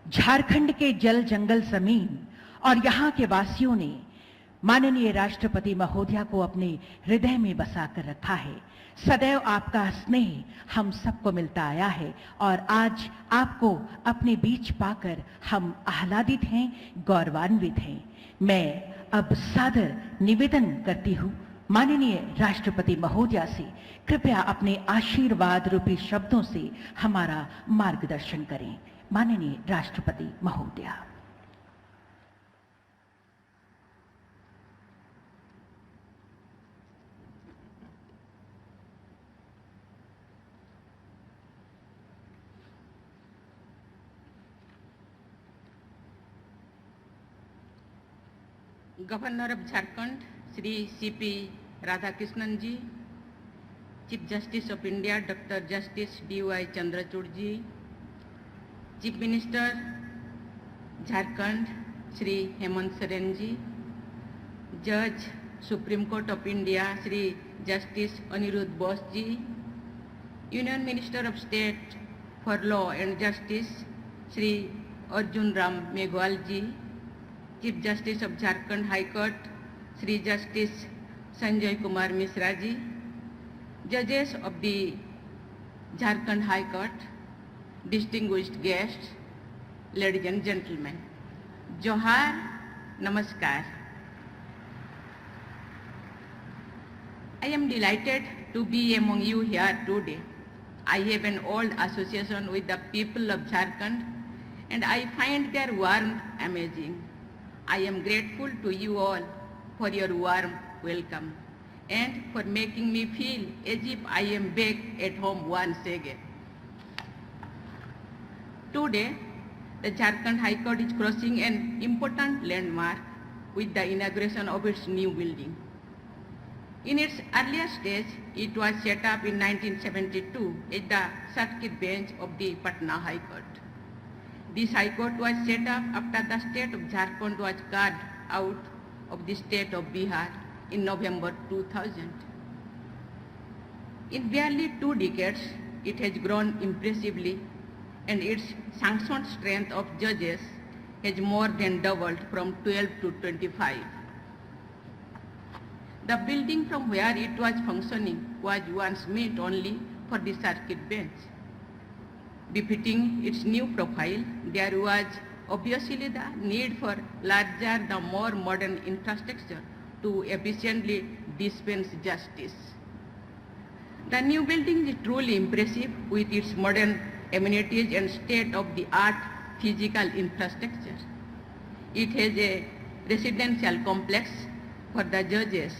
झारखंड के जल जंगल जमीन और यहाँ के वासियों ने माननीय राष्ट्रपति महोदया को अपने हृदय में बसाकर रखा है। सदैव आपका स्नेह हम सबको मिलता आया है और आज आपको अपने बीच पाकर हम आह्लादित हैं, गौरवान्वित हैं। मैं अब सादर निवेदन करती हूँ माननीय राष्ट्रपति महोदया से, कृपया अपने आशीर्वाद रूपी शब्दों से हमारा मार्गदर्शन करें। माननीय राष्ट्रपति महोदया। Governor of Jharkhand, Shri C.P. Radhakrishnan ji, Chief Justice of India, Dr. Justice D.Y. Chandrachud ji, Chief Minister, Jharkhand, Shri Hemant Soren ji, Judge, Supreme Court of India, Shri Justice Anirudh Bose ji, Union Minister of State for Law and Justice, Shri Arjun Ram Meghwal ji, Chief Justice of Jharkhand High Court, Shri Justice Sanjay Kumar Misra ji, Judges of the Jharkhand High Court, distinguished guests, ladies and gentlemen, Johar, Namaskar. I am delighted to be among you here today. I have an old association with the people of Jharkhand and I find their warmth amazing. I am grateful to you all for your warm welcome and for making me feel as if I am back at home once again. Today, the Jharkhand High Court is crossing an important landmark with the inauguration of its new building. In its earlier stage, it was set up in 1972 as the circuit bench of the Patna High Court. This High Court was set up after the state of Jharkhand was carved out of the state of Bihar in November 2000. In barely 2 decades, it has grown impressively and its sanctioned strength of judges has more than doubled from 12 to 25. The building from where it was functioning was once meant only for the circuit bench. Befitting its new profile, there was obviously the need for larger, the more modern infrastructure to efficiently dispense justice. The new building is truly impressive with its modern amenities and state-of-the-art physical infrastructure. It has a residential complex for the judges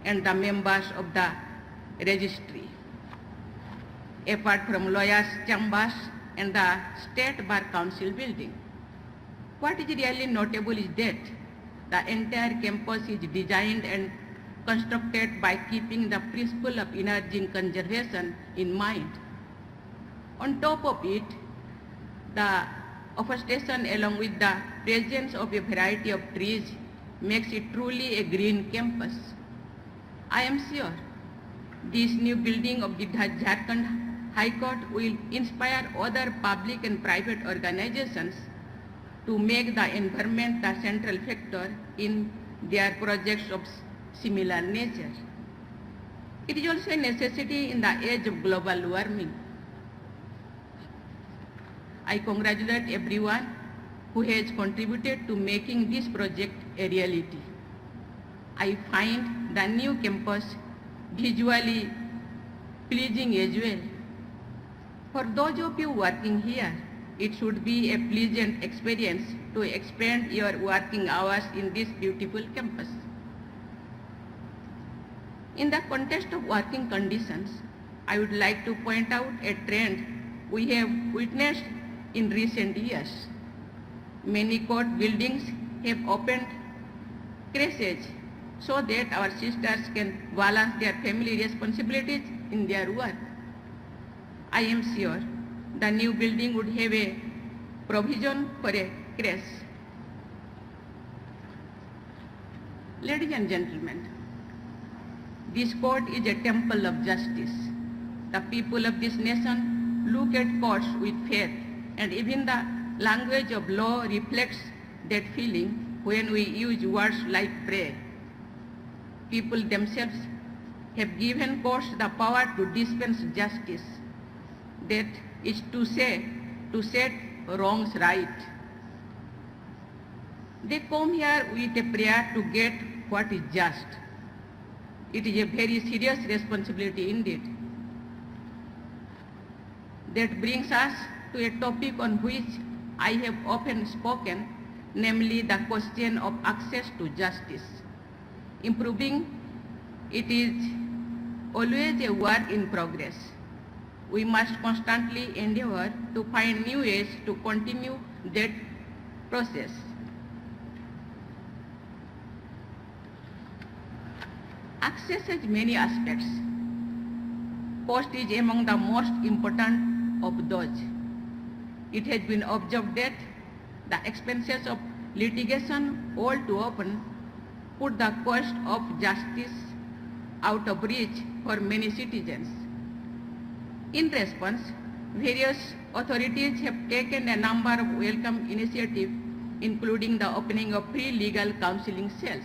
and the members of the registry. Apart from lawyers' chambers and the State Bar Council building. What is really notable is that the entire campus is designed and constructed by keeping the principle of energy conservation in mind. On top of it, the afforestation along with the presence of a variety of trees makes it truly a green campus. I am sure this new building of the Jharkhand High Court will inspire other public and private organizations to make the environment the central factor in their projects of similar nature. It is also a necessity in the age of global warming. I congratulate everyone who has contributed to making this project a reality. I find the new campus visually pleasing as well. For those of you working here, it should be a pleasant experience to expend your working hours in this beautiful campus. In the context of working conditions, I would like to point out a trend we have witnessed in recent years. Many court buildings have opened creches so that our sisters can balance their family responsibilities in their work. I am sure the new building would have a provision for a creche. Ladies and gentlemen, this court is a temple of justice. The people of this nation look at courts with faith, and even the language of law reflects that feeling when we use words like pray. People themselves have given courts the power to dispense justice. That is to say, to set wrongs right. They come here with a prayer to get what is just. It is a very serious responsibility indeed. That brings us to a topic on which I have often spoken, namely the question of access to justice. Improving it is always a work in progress. We must constantly endeavor to find new ways to continue that process. Access has many aspects. Cost is among the most important of those. It has been observed that the expenses of litigation all too often put the cost of justice out of reach for many citizens. In response, various authorities have taken a number of welcome initiatives, including the opening of free legal counseling cells.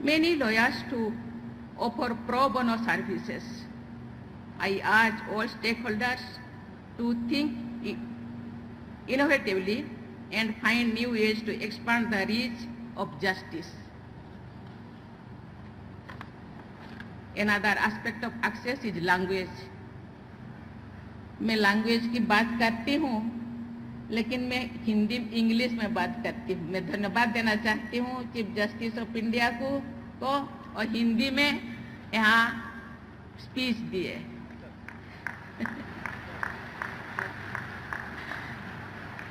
Many lawyers to offer pro bono services. I urge all stakeholders to think innovatively and find new ways to expand the reach of justice. Another aspect of access is language. मैं language की बात करती हूँ, लेकिन मैं Hindi English में बात करती हूँ. मैं धन्यवाद देना चाहती हूँ चीफ जस्टिस ऑफ इंडिया को और हिंदी में यहाँ स्पीच दिए.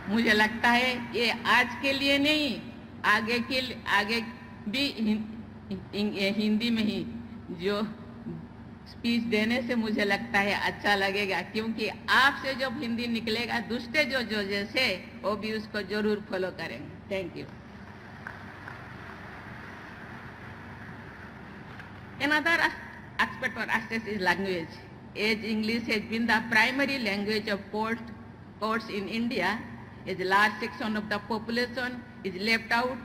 मुझे लगता है ये आज के लिए नहीं, आगे भी हिंदी में ही जो स्पीच देने से मुझे लगता है अच्छा लगेगा, क्योंकि आपसे जब हिंदी निकलेगा दूसरे जो जैसे वो भी उसको जरूर फॉलो करेंगे. Thank you. Another aspect or access is language. As English has been the primary language of courts in India, a large section of the population is left out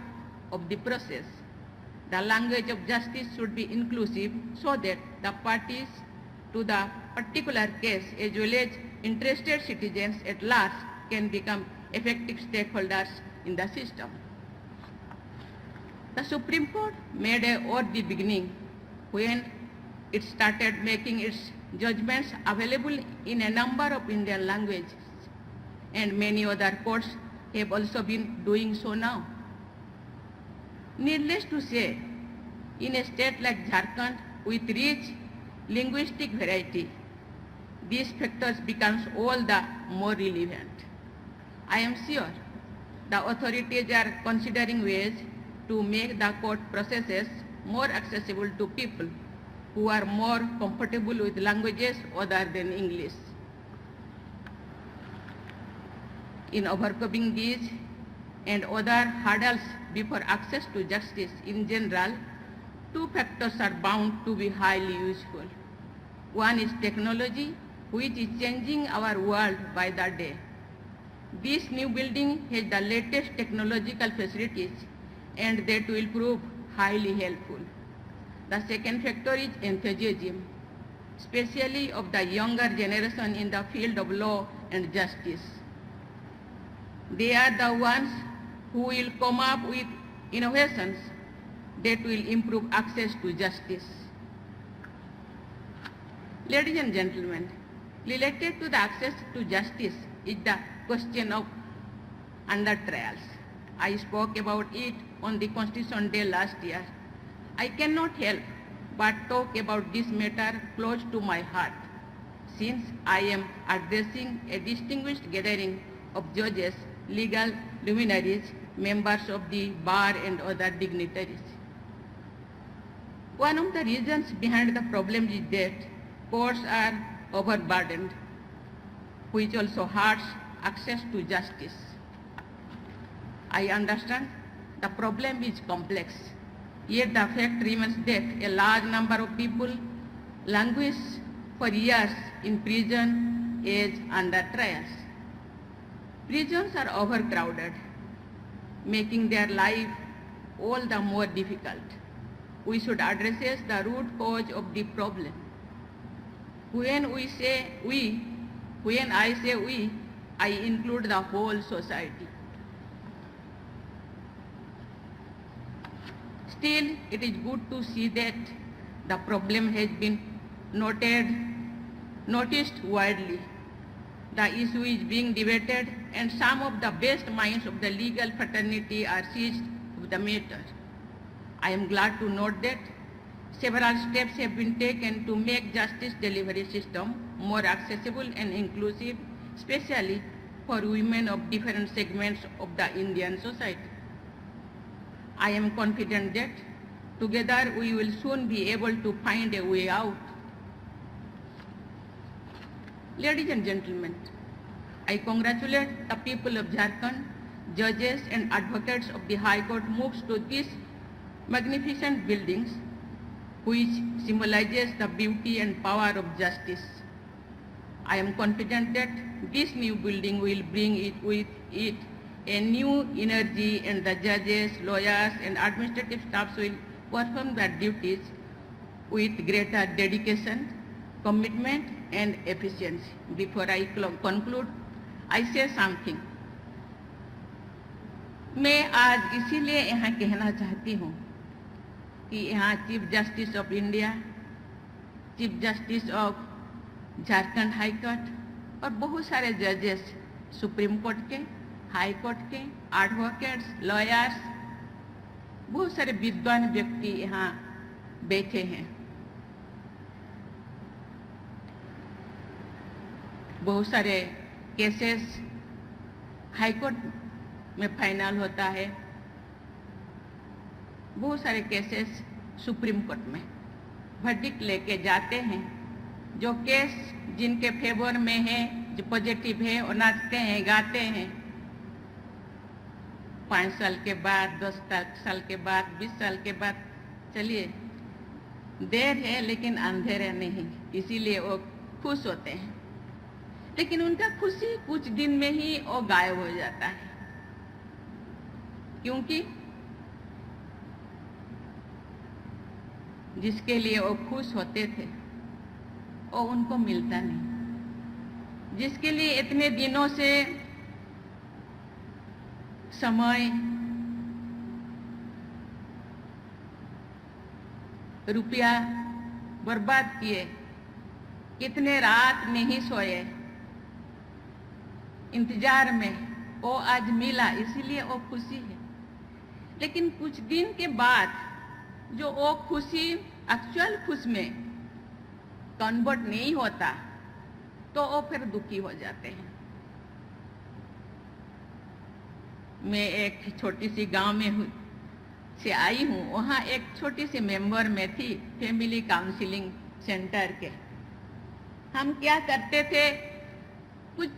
of the process. The language of justice should be inclusive so that the parties to the particular case as well as interested citizens at large can become effective stakeholders in the system. The Supreme Court made a worthy beginning when it started making its judgments available in a number of Indian languages, and many other courts have also been doing so now. Needless to say, in a state like Jharkhand with rich linguistic variety, these factors becomes all the more relevant. I am sure the authorities are considering ways to make the court processes more accessible to people who are more comfortable with languages other than English. In overcoming these and other hurdles before access to justice in general, two factors are bound to be highly useful. One is technology, which is changing our world by the day. This new building has the latest technological facilities, and that will prove highly helpful. The second factor is enthusiasm, especially of the younger generation in the field of law and justice. They are the ones who will come up with innovations that will improve access to justice. Ladies and gentlemen, related to the access to justice is the question of under trials. I spoke about it on the Constitution Day last year. I cannot help but talk about this matter close to my heart, since I am addressing a distinguished gathering of judges, legal luminaries, members of the bar and other dignitaries. One of the reasons behind the problem is that courts are overburdened, which also hurts access to justice. I understand the problem is complex, yet the fact remains that a large number of people languish for years in prison as under trials. Prisons are overcrowded, making their life all the more difficult. We should address the root cause of the problem. When I say we, I include the whole society. Still, it is good to see that the problem has been noticed widely. The issue is being debated, and some of the best minds of the legal fraternity are seized with the matter. I am glad to note that several steps have been taken to make justice delivery system more accessible and inclusive, especially for women of different segments of the Indian society. I am confident that together we will soon be able to find a way out. Ladies and gentlemen, I congratulate the people of Jharkhand, judges and advocates of the High Court moved to these magnificent buildings, which symbolizes the beauty and power of justice. I am confident that this new building will bring with it a new energy, and the judges, lawyers and administrative staffs will perform their duties with greater dedication, commitment and efficiency. Before I conclude, I say something. मैं आज इसीलिए यहाँ कहना चाहती हूँ कि यहाँ chief justice of India, chief justice of Jharkhand high court और बहुत सारे जजेस, सुप्रीम कोर्ट के, हाई कोर्ट के, एडवोकेट्स, लॉयर्स, बहुत सारे विद्वान व्यक्ति यहाँ बैठे हैं। बहुत सारे केसेस हाई कोर्ट में फाइनल होता है, बहुत सारे केसेस सुप्रीम कोर्ट में वर्डिक्ट लेके जाते हैं। जो केस जिनके फेवर में है, जो पॉजिटिव है, वो नाचते हैं, गाते हैं। 5 साल के बाद, 10 साल के बाद, 20 साल के बाद, चलिए देर है लेकिन अंधेरे नहीं, इसीलिए वो खुश होते हैं। लेकिन उनका खुशी कुछ दिन में ही वो गायब हो जाता है, क्योंकि जिसके लिए वो खुश होते थे वो उनको मिलता नहीं। जिसके लिए इतने दिनों से समय, रुपया बर्बाद किए, कितने रात नहीं सोए इंतजार में, वो आज मिला, इसीलिए वो खुशी है। लेकिन कुछ दिन के बाद जो वो खुशी एक्चुअल खुश में कन्वर्ट नहीं होता, तो वो फिर दुखी हो जाते हैं। मैं एक छोटी सी गांव में से आई हूँ, वहाँ एक छोटी सी मेंबर में थी फैमिली काउंसलिंग सेंटर के। हम क्या करते थे, कुछ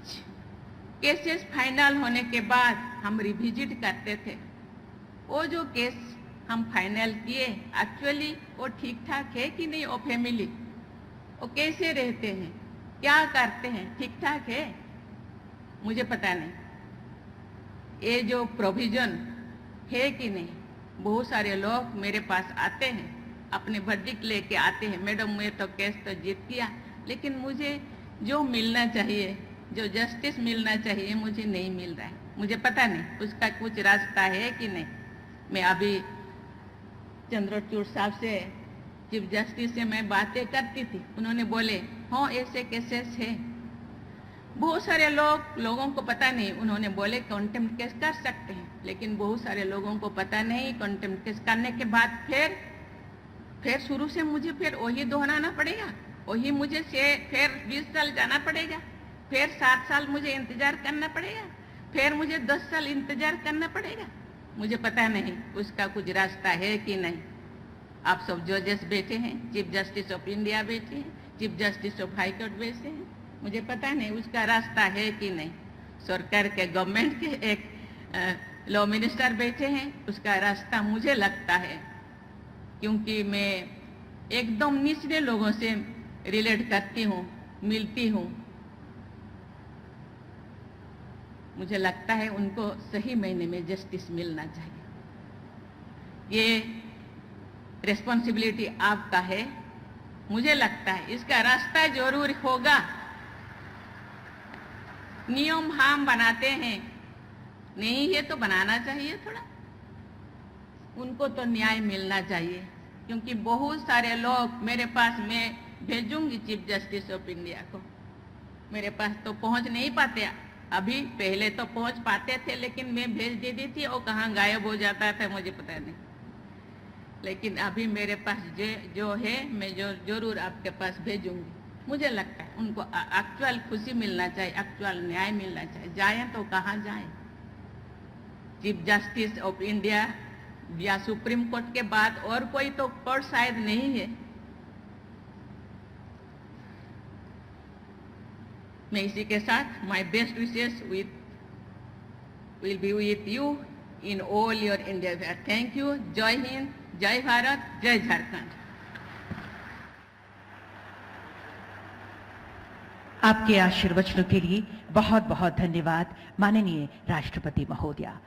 केसेस फाइनल होने के बाद हम रिविजिट करते थे। वो जो केस हम फाइनल किए, एक्चुअली वो ठीक ठाक है कि नहीं, वो फैमिली वो कैसे रहते हैं, क्या करते हैं, ठीक ठाक है, मुझे पता नहीं। ये जो प्रोविजन है कि नहीं। बहुत सारे लोग मेरे पास आते हैं, अपने वर्डिक्ट लेके आते हैं, मैडम मैं तो केस तो जीत गया, लेकिन मुझे जो मिलना चाहिए, जो जस्टिस मिलना चाहिए, मुझे नहीं मिल रहा है। मुझे पता नहीं उसका कुछ रास्ता है कि नहीं। मैं अभी चंद्रचूड़ साहब से, चीफ जस्टिस से मैं बातें करती थी, उन्होंने बोले हाँ ऐसे केसेस है। बहुत सारे लोगों को पता नहीं, उन्होंने बोले कंटेम्प्ट केस कर सकते हैं, लेकिन बहुत सारे लोगों को पता नहीं। कंटेम्प्ट केस करने के बाद फिर शुरू से मुझे फिर वही दोहराना पड़ेगा, वही मुझे फिर 20 साल जाना पड़ेगा, फिर 7 साल मुझे इंतजार करना पड़ेगा, फिर मुझे 10 साल इंतजार करना पड़ेगा। मुझे पता नहीं उसका कुछ रास्ता है कि नहीं। आप सब जजेस बैठे हैं, चीफ जस्टिस ऑफ इंडिया बैठे हैं, chief justice of high court बैठे हैं, मुझे पता नहीं उसका रास्ता है कि नहीं। सरकार के, गवर्नमेंट के एक लॉ मिनिस्टर बैठे हैं, उसका रास्ता मुझे लगता है, क्योंकि मैं एकदम निचले लोगों से रिलेट करती हूँ, मिलती हूँ। मुझे लगता है उनको सही महीने में जस्टिस मिलना चाहिए। ये रिस्पॉन्सिबिलिटी आपका है। मुझे लगता है इसका रास्ता जरूर होगा। नियम हम बनाते हैं, नहीं है तो बनाना चाहिए थोड़ा। उनको तो न्याय मिलना चाहिए, क्योंकि बहुत सारे लोग मेरे पास, मैं भेजूंगी चीफ जस्टिस ऑफ इंडिया को, मेरे पास तो पहुंच नहीं पाते अभी। पहले तो पहुंच पाते थे, लेकिन मैं भेज देती थी, वो कहाँ गायब हो जाता था मुझे पता नहीं। लेकिन अभी मेरे पास जो है, मैं जरूर आपके पास भेजूंगी। मुझे लगता है उनको एक्चुअल खुशी मिलना चाहिए, एक्चुअल न्याय मिलना चाहिए। जाए तो कहाँ जाए? चीफ जस्टिस ऑफ इंडिया या सुप्रीम कोर्ट के बाद और कोई तो कोर्ट शायद नहीं है। मैं इसी के साथ my best wishes will be with you in all your India. Thank you. जय हिंद, जय भारत, जय झारखंड। आपके आशीर्वचनों के लिए बहुत बहुत धन्यवाद माननीय राष्ट्रपति महोदया।